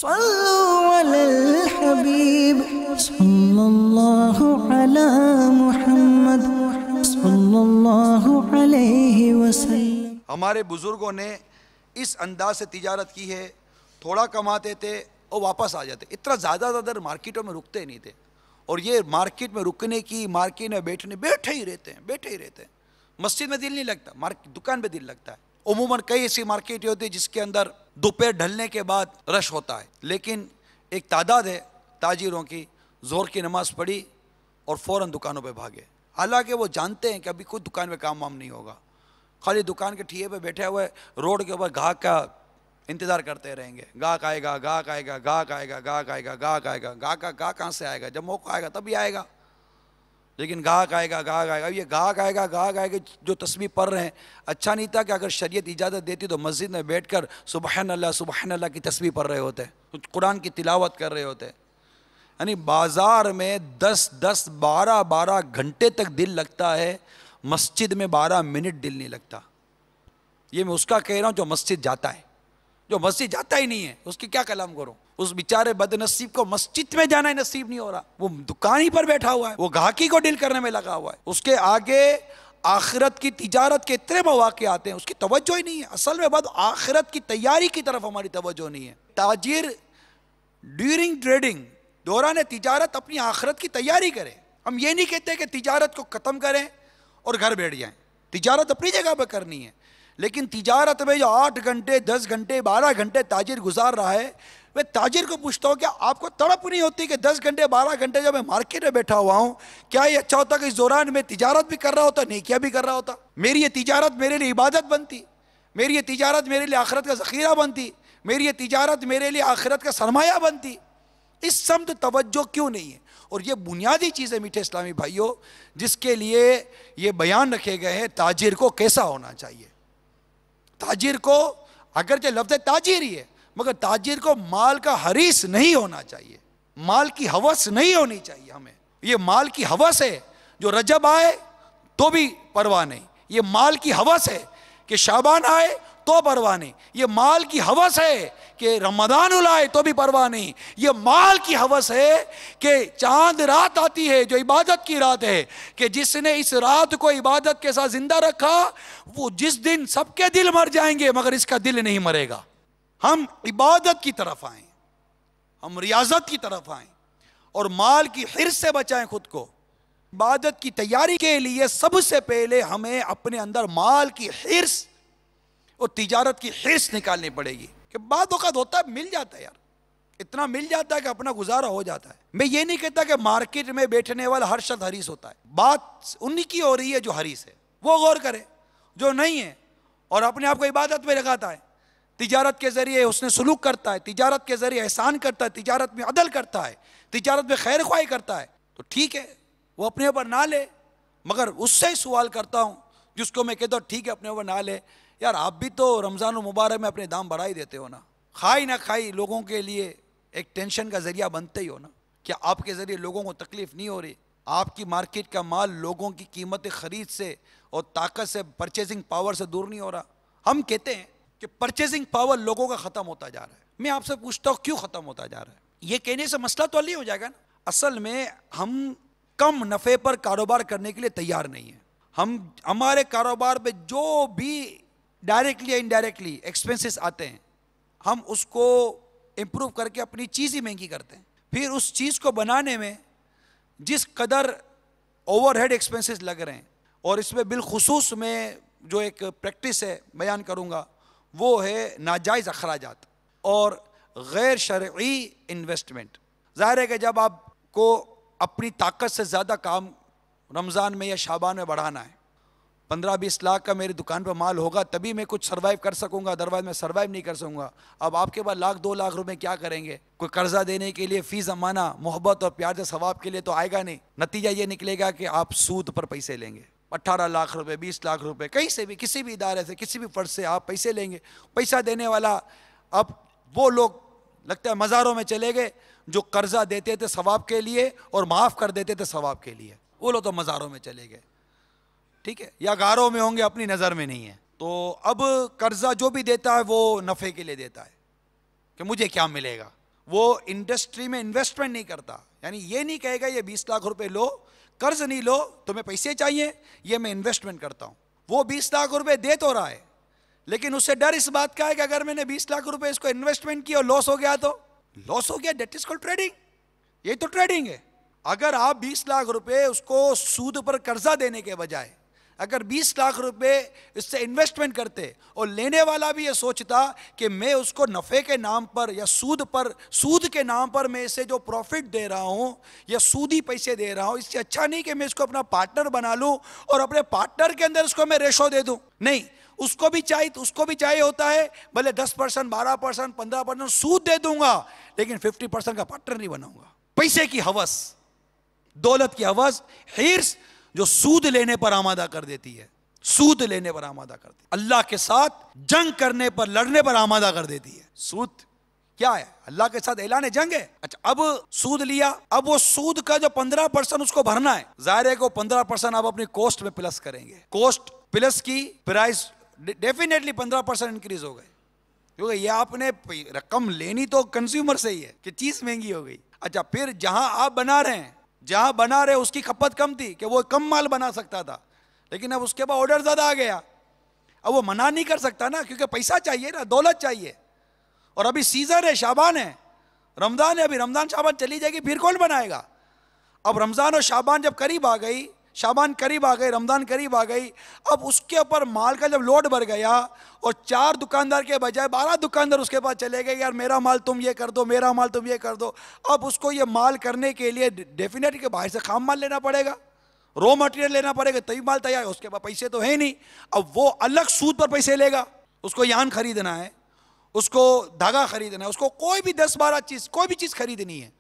सल्लु अलल हबीब सल्लल्लाहु अला मुहम्मद सल्लल्लाहु अलैहि वसल्लम। हमारे बुजुर्गों ने इस अंदाज से तिजारत की है, थोड़ा कमाते थे और वापस आ जाते, इतना ज़्यादा दर मार्केटों में रुकते ही नहीं थे। और ये मार्केट में रुकने की, मार्केट में बैठे ही रहते हैं। मस्जिद में दिल नहीं लगता, दुकान पे दिल लगता है। उमूमन कई ऐसी मार्केट होती है जिसके अंदर दोपहर ढलने के बाद रश होता है, लेकिन एक तादाद है ताजिरों की, जोर की नमाज पढ़ी और फ़ौरन दुकानों पे भागे। हालांकि वो जानते हैं कि अभी कोई दुकान पे काम वाम नहीं होगा, खाली दुकान के ठिये पे बैठे हुए रोड के ऊपर गाहक का इंतज़ार करते रहेंगे। गाहक आएगा, गाहक आएगा, गाहक आएगा, गाहक आएगा, गाहक आएगा। गाहक कहाँ से आएगा? जब मौका आएगा तभी आएगा। लेकिन गाहक आएगा, गाहक आएगा। ये गाहक आएगा जो तस्बीह पढ़ रहे हैं, अच्छा नहीं था कि अगर शरीयत इजाज़त देती तो मस्जिद में बैठकर सुबहान अल्लाह की तस्बीह पढ़ रहे होते, कुरान की तिलावत कर रहे होते। यानी बाज़ार में 10-10, 12-12 घंटे तक दिल लगता है, मस्जिद में 12 मिनट दिल नहीं लगता। ये मैं उसका कह रहा हूँ जो मस्जिद जाता है। जो मस्जिद जाता ही नहीं है उसकी क्या कलाम करो। उस बेचारे बदनसीब को मस्जिद में जाना ही नसीब नहीं हो रहा, वो दुकान ही पर बैठा हुआ है, वो गाहकी को डील करने में लगा हुआ है। उसके आगे आखिरत की तिजारत के इतने मौके आते हैं, उसकी तवज्जो ही नहीं है। असल में बात आखिरत की तैयारी की तरफ हमारी तवज्जो नहीं है। ताजिर ड्यूरिंग ट्रेडिंग, दौरान तिजारत अपनी आखिरत की तैयारी करे। हम ये नहीं कहते कि तिजारत को ख़त्म करें और घर बैठ जाएं, तिजारत अपनी जगह पर करनी है। लेकिन तिजारत में जो 8 घंटे, 10 घंटे, 12 घंटे ताजिर गुजार रहा है, मैं ताजिर को पूछता हूँ क्या आपको तड़प नहीं होती कि 10 घंटे 12 घंटे जब मैं मार्केट में बैठा हुआ हूँ, क्या ये अच्छा होता कि इस दौरान में तिजारत भी कर रहा होता, नेकियां भी कर रहा होता? मेरी ये तिजारत मेरे लिए इबादत बनती, मेरी ये तिजारत मेरे लिए आखिरत का ज़ख़ीरा बनती, मेरी ये तिजारत मेरे लिए आखिरत का सरमाया बनती। इस समत तवज्जो क्यों नहीं है? और ये बुनियादी चीज़ है मीठे इस्लामी भाइयों, जिसके लिए ये बयान रखे गए हैं ताजिर को कैसा होना चाहिए। ताजिर को अगरचे लफ्ज़ ताजिर ही है, मगर ताजिर को माल का हरीस नहीं होना चाहिए, माल की हवस नहीं होनी चाहिए। हमें ये माल की हवस है, जो रजब आए तो भी परवाह नहीं, ये माल की हवस है कि शाबान आए तो परवाह नहीं, ये माल की हवस है कि रमज़ान आए तो भी परवाह नहीं, ये माल की हवस है कि चांद रात आती है जो इबादत की रात है, कि जिसने इस रात को इबादत के साथ जिंदा रखा, वो जिस दिन सबके दिल मर जाएंगे मगर इसका दिल नहीं मरेगा। हम इबादत की तरफ आएं, हम रियाजत की तरफ आएं और माल की हिर्स से बचाएं खुद को। इबादत की तैयारी के लिए सबसे पहले हमें अपने अंदर माल की हिर्स और तिजारत की हिर्स निकालनी पड़ेगी। कि बाद वक़्त होता है, मिल जाता है यार, इतना मिल जाता है कि अपना गुजारा हो जाता है। मैं ये नहीं कहता कि मार्केट में बैठने वाला हर शख्स हरीस होता है, बात उन्हीं की हो रही है जो हरीस है, वो गौर करे। जो नहीं है और अपने आप को इबादत में लगाता है, तिजारत के ज़रिए उसने सलूक करता है, तिजारत के ज़रिए एहसान करता है, तिजारत में अदल करता है, तिजारत में खैर ख्वाही करता है, तो ठीक है, वो अपने ऊपर ना ले। मगर उससे ही सवाल करता हूँ जिसको मैं कहता हूँ ठीक है अपने ऊपर ना ले, यार आप भी तो रमज़ान मुबारक में अपने दाम बढ़ा ही देते हो ना, खाई ना खाई लोगों के लिए एक टेंशन का ज़रिया बनते ही हो ना। क्या आपके ज़रिए लोगों को तकलीफ़ नहीं हो रही? आपकी मार्केट का माल लोगों की कीमत ख़रीद से और ताकत से, परचेजिंग पावर से दूर नहीं हो रहा? हम कहते हैं कि परचेजिंग पावर लोगों का ख़त्म होता जा रहा है। मैं आपसे पूछता हूँ क्यों ख़त्म होता जा रहा है? ये कहने से मसला तो हल नहीं हो जाएगा ना। असल में हम कम नफ़े पर कारोबार करने के लिए तैयार नहीं हैं। हम हमारे कारोबार में जो भी डायरेक्टली या इनडायरेक्टली एक्सपेंसेस आते हैं, हम उसको इम्प्रूव करके अपनी चीज़ ही महंगी करते हैं। फिर उस चीज़ को बनाने में जिस कदर ओवरहेड एक्सपेंसेस लग रहे हैं, और इसमें बिलखुसूस में जो एक प्रैक्टिस है बयान करूँगा, वो है नाजायज़ अखराजात और गैर शरई इन्वेस्टमेंट। ज़ाहिर है कि जब आपको अपनी ताकत से ज़्यादा काम रमज़ान में या शाबान में बढ़ाना है, 15-20 लाख का मेरी दुकान पर माल होगा तभी मैं कुछ सर्वाइव कर सकूंगा, अदरवाइज मैं सर्वाइव नहीं कर सकूंगा। अब आपके पास 1-2 लाख रुपए क्या करेंगे? कोई कर्जा देने के लिए फ़ी ज़माना मोहब्बत और प्यार से सवाब के लिए तो आएगा नहीं। नतीजा ये निकलेगा कि आप सूद पर पैसे लेंगे, 18 लाख रुपए, 20 लाख रुपए, कहीं से भी, किसी भी इदारे से, किसी भी फर्ज से आप पैसे लेंगे। पैसा देने वाला, अब वो लोग लगता है मज़ारों में चले गए जो कर्जा देते थे सवाब के लिए और माफ़ कर देते थे सवाब के लिए, वो लोग तो मज़ारों में चले गए, ठीक है, या गारों में होंगे, अपनी नज़र में नहीं है। तो अब कर्जा जो भी देता है वो नफ़े के लिए देता है कि मुझे क्या मिलेगा, वो इंडस्ट्री में इन्वेस्टमेंट नहीं करता। यानी ये नहीं कहेगा ये 20 लाख रुपए लो, कर्ज नहीं लो, तुम्हें पैसे चाहिए, ये मैं इन्वेस्टमेंट करता हूं। वो 20 लाख रुपए दे तो रहा है, लेकिन उससे डर इस बात का है कि अगर मैंने 20 लाख रुपए इसको इन्वेस्टमेंट किया और लॉस हो गया तो लॉस हो गया, दैट इज कॉल्ड ट्रेडिंग। ये तो ट्रेडिंग है। अगर आप 20 लाख रुपए उसको सूद पर कर्जा देने के बजाय अगर 20 लाख रुपए इससे इन्वेस्टमेंट करते और लेने वाला भी ये सोचता कि मैं उसको नफे के नाम पर या सूद के नाम पर मैं इसे जो प्रॉफिट दे रहा हूं या सूदी पैसे दे रहा हूं, इससे अच्छा नहीं कि मैं इसको अपना पार्टनर बना लूं और अपने पार्टनर के अंदर इसको मैं रेशो दे दूं। नहीं, उसको भी चाहिए होता है भले 10%, 12%, 15% सूद दे दूंगा, लेकिन 50% का पार्टनर नहीं बनाऊंगा। पैसे की हवस, दौलत की हवस, हिर्स, जो सूद लेने पर आमादा कर देती है, सूद लेने पर आमादा करती है, अल्लाह के साथ जंग करने पर, लड़ने पर आमादा कर देती है। सूद क्या है? अल्लाह के साथ ऐलान जंग है। अच्छा, अब सूद लिया, अब वो सूद का जो 15% उसको भरना है, जाहिर है को 15% आप अपनी कॉस्ट में प्लस करेंगे। कॉस्ट प्लस की प्राइस डेफिनेटली 15% इंक्रीज हो गए, क्योंकि ये आपने रकम लेनी तो कंज्यूमर से ही है कि चीज महंगी हो गई। अच्छा, फिर जहां आप बना रहे उसकी खपत कम थी कि वो कम माल बना सकता था, लेकिन अब उसके बाद ऑर्डर ज्यादा आ गया। अब वो मना नहीं कर सकता ना, क्योंकि पैसा चाहिए ना, दौलत चाहिए। और अभी सीजन है, शाबान है, रमजान है, अभी रमजान शाबान चली जाएगी, फिर कौन बनाएगा? अब रमजान और शाबान जब करीब आ गई, शाबान करीब आ गई, रमजान करीब आ गई, अब उसके ऊपर माल का जब लोड बढ़ गया और 4 दुकानदार के बजाय 12 दुकानदार उसके पास चले गए, यार मेरा माल तुम ये कर दो, मेरा माल तुम ये कर दो। अब उसको ये माल करने के लिए डेफिनेटली के बाहर से खाम माल लेना पड़ेगा, रॉ मटेरियल लेना पड़ेगा, तभी माल तैयार। उसके पास पैसे तो है नहीं, अब वो अलग सूद पर पैसे लेगा। उसको यान खरीदना है, उसको धागा खरीदना है, उसको कोई भी 10-12 चीज, कोई भी चीज खरीदनी है,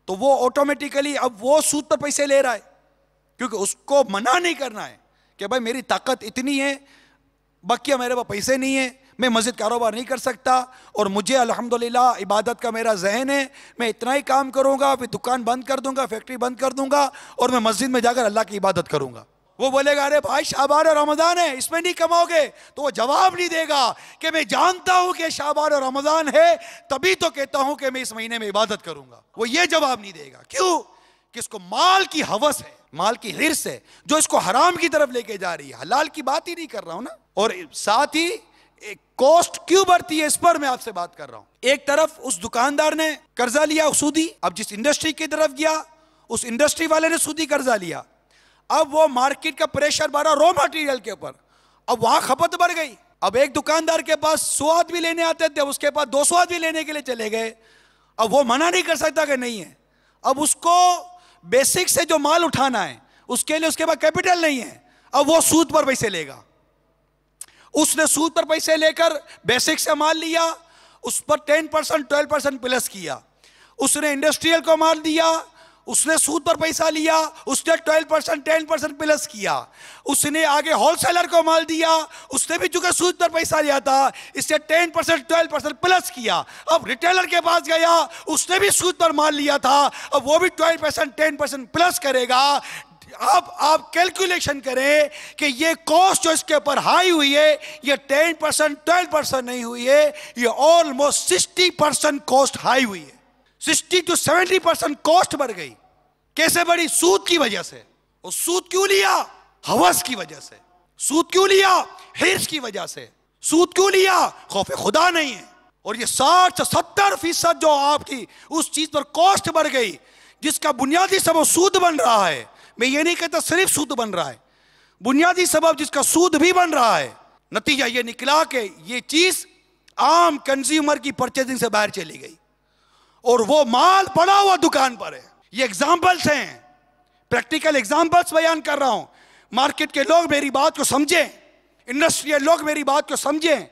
तो वो ऑटोमेटिकली अब वो सूद पर पैसे ले रहा है, क्योंकि उसको मना नहीं करना है कि भाई मेरी ताकत इतनी है, बाकी मेरे पास पैसे नहीं है, मैं मस्जिद कारोबार नहीं कर सकता, और मुझे अल्हम्दुलिल्लाह इबादत का मेरा जहन है, मैं इतना ही काम करूंगा, फिर दुकान बंद कर दूंगा, फैक्ट्री बंद कर दूंगा और मैं मस्जिद में जाकर अल्लाह की इबादत करूंगा। वो बोलेगा अरे भाई शाबान और रमजान है, इसमें नहीं कमाओगे, तो वो जवाब नहीं देगा कि मैं जानता हूं कि शाबान और रमजान है, तभी तो कहता हूं कि मैं इस महीने में इबादत करूंगा। वो ये जवाब नहीं देगा। क्यों? कि इसको माल की हवस है, माल की हिर्स है, जो इसको हराम की तरफ लेके जा रही है। हलाल की बात ही नहीं कर रहा हूं ना। और साथ ही कॉस्ट क्यों बढ़ती है, इस पर मैं आपसे बात कर रहा हूं। एक तरफ उस दुकानदार ने कर्जा लिया सूदी, अब जिस इंडस्ट्री की तरफ गया उस इंडस्ट्री वाले ने सूदी कर्जा लिया, अब वो मार्केट का प्रेशर बढ़ा रॉ मटेरियल के ऊपर, अब वहां खपत बढ़ गई। अब एक दुकानदार के पास 100 आदमी लेने आते थे, उसके पास 200 आदमी लेने के लिए चले गए। अब वो मना नहीं कर सकता कि नहीं है, अब उसको बेसिक से जो माल उठाना है उसके लिए उसके पास कैपिटल नहीं है, अब वो सूद पर पैसे लेगा। उसने सूद पर पैसे लेकर बेसिक से माल लिया, उस पर 10% 12% प्लस किया। उसने इंडस्ट्रियल को माल दिया, उसने सूद पर पैसा लिया, उसने 12% 10% प्लस किया। उसने आगे होलसेलर को माल दिया, उसने भी चूंकि सूद पर पैसा लिया था, इससे 10% 12% प्लस किया। अब रिटेलर के पास गया, उसने भी सूद पर माल लिया था, अब वो भी 12% 10% प्लस करेगा। अब आप कैलकुलेशन करें कि ये कॉस्ट जो इसके ऊपर हाई हुई है, ये 10% 12% नहीं हुई है, ये ऑलमोस्ट 60% कॉस्ट हाई हुई है। 60 to 70% कॉस्ट बढ़ गई। कैसे बढ़ी? सूद की वजह से। और सूद क्यों लिया? हवस की वजह से। सूद क्यों लिया? हिर्स की वजह से। सूद क्यों लिया? खौफ खुदा नहीं है। और ये 60 से 70% जो आपकी उस चीज पर कॉस्ट बढ़ गई, जिसका बुनियादी सबब सूद बन रहा है। मैं ये नहीं कहता सिर्फ सूद बन रहा है, बुनियादी सबब जिसका सूद भी बन रहा है। नतीजा ये निकला कि ये चीज आम कंज्यूमर की परचेजिंग से बाहर चली गई और वो माल पड़ा हुआ दुकान पर है। ये एग्जाम्पल्स हैं, प्रैक्टिकल एग्जाम्पल्स बयान कर रहा हूं। मार्केट के लोग मेरी बात को समझें, इंडस्ट्रियल लोग मेरी बात को समझें।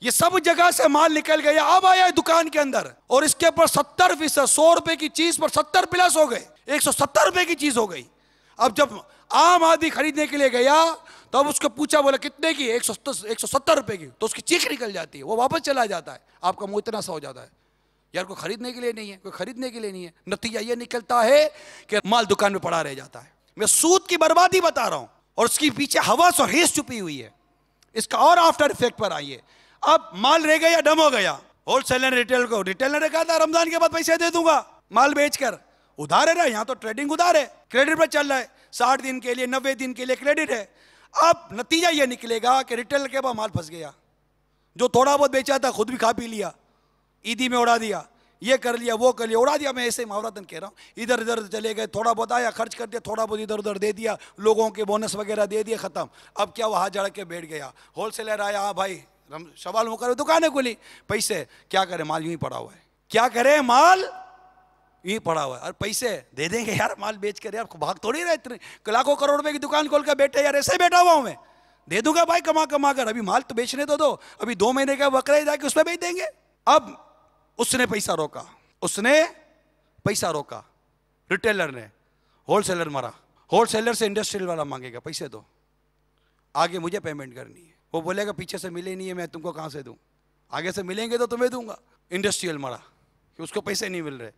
ये सब जगह से माल निकल गया, अब आया है दुकान के अंदर और इसके ऊपर 70%, 100 रुपए की चीज पर 70 प्लस हो गए, 170 रुपए की चीज हो गई। अब जब आम आदमी खरीदने के लिए गया तो अब उसको पूछा, बोला कितने की? 170 रुपए की। तो उसकी चीख निकल जाती है, वो वापस चला जाता है। आपका मुंह इतना सा हो जाता है, यार कोई खरीदने के लिए नहीं है, कोई खरीदने के लिए नहीं है। नतीजा ये निकलता है कि माल दुकान में पड़ा रह जाता है। मैं सूद की बर्बादी बता रहा हूं और उसके पीछे हवस और हिर्स छुपी हुई है। इसका और आफ्टर इफेक्ट पर आइए। अब माल रह गया, डम हो गया, होलसेलर रिटेल को, रिटेलर ने कहा था रमजान के बाद पैसे दे दूंगा माल बेचकर, उधार है ना, यहाँ तो ट्रेडिंग उधार है, क्रेडिट पर चल रहा है, 60 दिन के लिए 90 दिन के लिए क्रेडिट है। अब नतीजा ये निकलेगा कि रिटेलर के पास माल फंस गया, जो थोड़ा बहुत बेचा था खुद भी खा पी लिया, ईदी में उड़ा दिया, ये कर लिया वो कर लिया, उड़ा दिया। मैं ऐसे मुहावरतन कह रहा हूँ, इधर इधर चले गए, थोड़ा बहुत आया खर्च कर दिया, थोड़ा बहुत इधर उधर दे दिया, लोगों के बोनस वगैरह दे दिया, खत्म। अब क्या, वो हाथ जड़ के बैठ गया। होलसेलर आया, हाँ भाई सवाल मुकर, दुकानें खुली, पैसे क्या करें, माल यूं ही पड़ा हुआ है, क्या करें, माल यूं ही पड़ा हुआ है, और पैसे दे देंगे यार, माल बेच कर यार भाग थोड़ी रहे, इतने लाखों करोड़ रुपए की दुकान खोल कर बैठे यार, ऐसे बैठा हुआ हूं मैं, दे दूंगा भाई कमा कमा कर, अभी माल तो बेचने तो दो, अभी 2 महीने का बकरा जाके उसमें बेच देंगे। अब उसने पैसा रोका, उसने पैसा रोका, रिटेलर ने, होलसेलर मरा, होलसेलर से इंडस्ट्रियल वाला मांगेगा पैसे दो, आगे मुझे पेमेंट करनी है, वो बोलेगा पीछे से मिले नहीं है, मैं तुमको कहां से दूं, आगे से मिलेंगे तो तुम्हें दूंगा। इंडस्ट्रियल मरा कि उसको पैसे नहीं मिल रहे,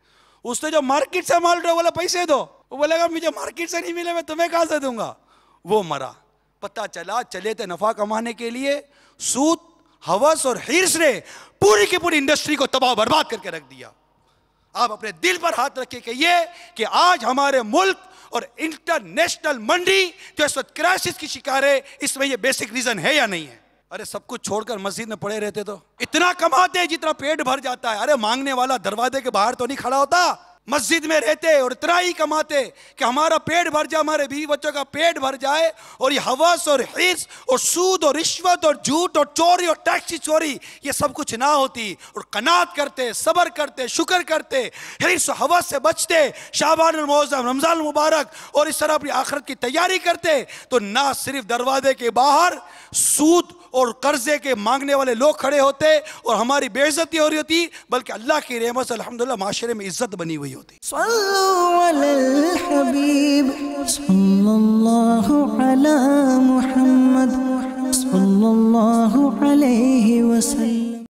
उसने जो मार्केट से माल रहा बोला पैसे दो, वो बोलेगा मुझे मार्केट से नहीं मिले, मैं तुम्हें कहां से दूंगा, वो मरा। पता चला चले थे नफा कमाने के लिए, सूद हवस और हिर्स ने पूरी की पूरी इंडस्ट्री को तबाह बर्बाद करके रख दिया। आप अपने दिल पर हाथ रख के कहिए कि आज हमारे मुल्क और इंटरनेशनल मंडी जो इस वक्त क्राइसिस की शिकार है, इसमें ये बेसिक रीजन है या नहीं है? अरे सब कुछ छोड़कर मस्जिद में पड़े रहते तो इतना कमाते जितना पेट भर जाता है। अरे मांगने वाला दरवाजे के बाहर तो नहीं खड़ा होता, मस्जिद में रहते और इतना ही कमाते कि हमारा पेट भर जाए, हमारे बीवी बच्चों का पेट भर जाए, और ये हवस और हिर्स और सूद और रिश्वत और झूठ और चोरी और टैक्स चोरी ये सब कुछ ना होती, और कनात करते, सब्र करते, शुक्र करते, हिर्स और हवस से बचते, शाबान और मौज़म रमजान मुबारक और इस तरह अपनी आखिरत की तैयारी करते, तो ना सिर्फ दरवाजे के बाहर सूद और कर्जे के मांगने वाले लोग खड़े होते और हमारी बेइज्जती हो रही होती, बल्कि अल्लाह की रहमत से अल्हम्दुलिल्लाह माशरे में इज्जत बनी हुई होती। सल्लल्लाहु अलल हबीब सल्लल्लाहु अला मुहम्मद सल्लल्लाहु अलैहि वसल्लम।